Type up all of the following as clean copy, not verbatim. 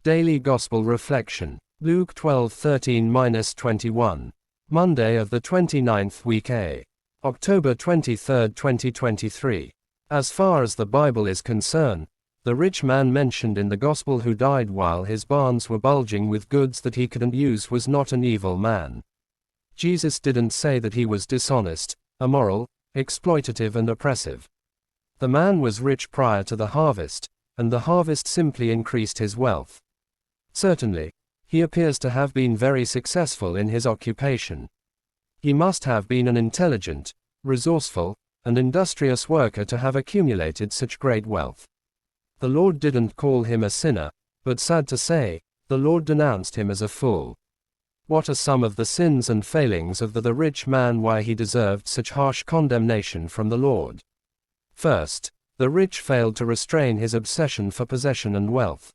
Daily Gospel Reflection. Luke 12:13-21. Monday of the 29th week A. October 23, 2023. As far as the Bible is concerned, the rich man mentioned in the Gospel who died while his barns were bulging with goods that he couldn't use was not an evil man. Jesus didn't say that he was dishonest, immoral, exploitative and oppressive. The man was rich prior to the harvest, and the harvest simply increased his wealth. Certainly, he appears to have been very successful in his occupation. He must have been an intelligent, resourceful, and industrious worker to have accumulated such great wealth. The Lord didn't call him a sinner, but sad to say, the Lord denounced him as a fool. What are some of the sins and failings of the rich man why he deserved such harsh condemnation from the Lord? First, the rich failed to restrain his obsession for possession and wealth.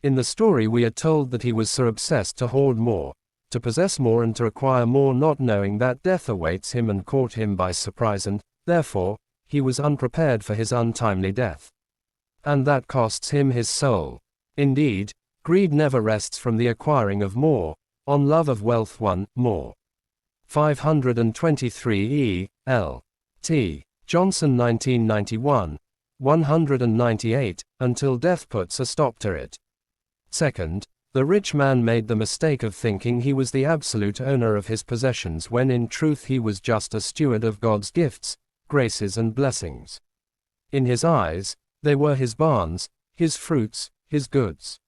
In the story we are told that he was so obsessed to hoard more, to possess more and to acquire more, not knowing that death awaits him and caught him by surprise, and, therefore, he was unprepared for his untimely death. And that costs him his soul. Indeed, greed never rests from the acquiring of more, on love of wealth 1, more. 523 E. L. T. Johnson 1991, 198, until death puts a stop to it. Second, the rich man made the mistake of thinking he was the absolute owner of his possessions when in truth he was just a steward of God's gifts, graces and blessings. In his eyes, they were his barns, his fruits, his goods.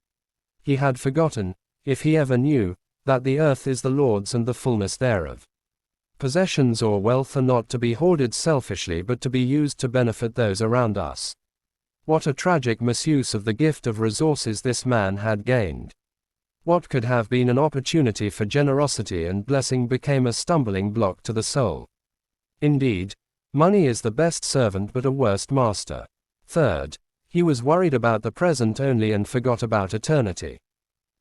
He had forgotten, if he ever knew, that the earth is the Lord's and the fullness thereof. Possessions or wealth are not to be hoarded selfishly but to be used to benefit those around us. What a tragic misuse of the gift of resources this man had gained. What could have been an opportunity for generosity and blessing became a stumbling block to the soul. Indeed, money is the best servant but a worst master. Third, he was worried about the present only and forgot about eternity.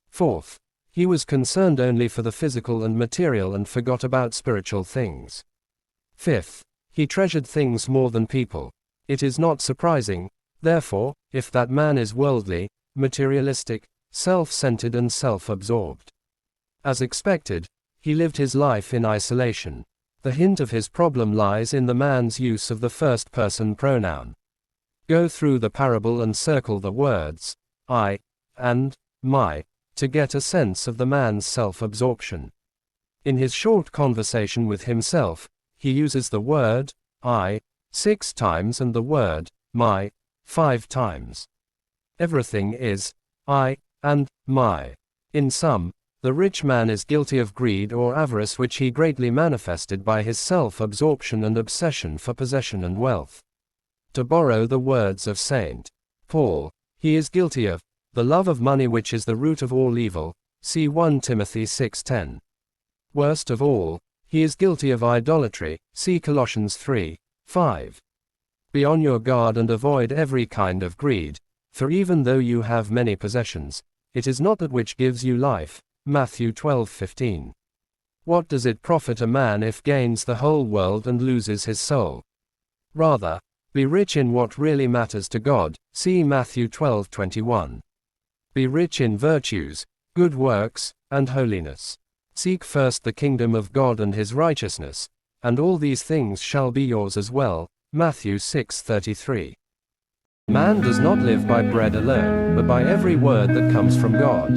Fourth, he was concerned only for the physical and material and forgot about spiritual things. Fifth, he treasured things more than people. It is not surprising, therefore, if that man is worldly, materialistic, self-centered and self-absorbed. As expected, he lived his life in isolation. The hint of his problem lies in the man's use of the first-person pronoun. Go through the parable and circle the words, I, and, my, to get a sense of the man's self-absorption. In his short conversation with himself, he uses the word, I, 6 times and the word, my, 5 times. Everything is, I, and, my. In sum, the rich man is guilty of greed or avarice which he greatly manifested by his self-absorption and obsession for possession and wealth. To borrow the words of St. Paul, he is guilty of the love of money which is the root of all evil, see 1 Timothy 6:10. Worst of all, he is guilty of idolatry, see Colossians 3:5. Be on your guard and avoid every kind of greed, for even though you have many possessions, it is not that which gives you life, Matthew 12:15. What does it profit a man if gains the whole world and loses his soul? Rather, be rich in what really matters to God, see Matthew 12:21. Be rich in virtues, good works, and holiness. Seek first the kingdom of God and his righteousness, and all these things shall be yours as well, Matthew 6:33. Man does not live by bread alone, but by every word that comes from God.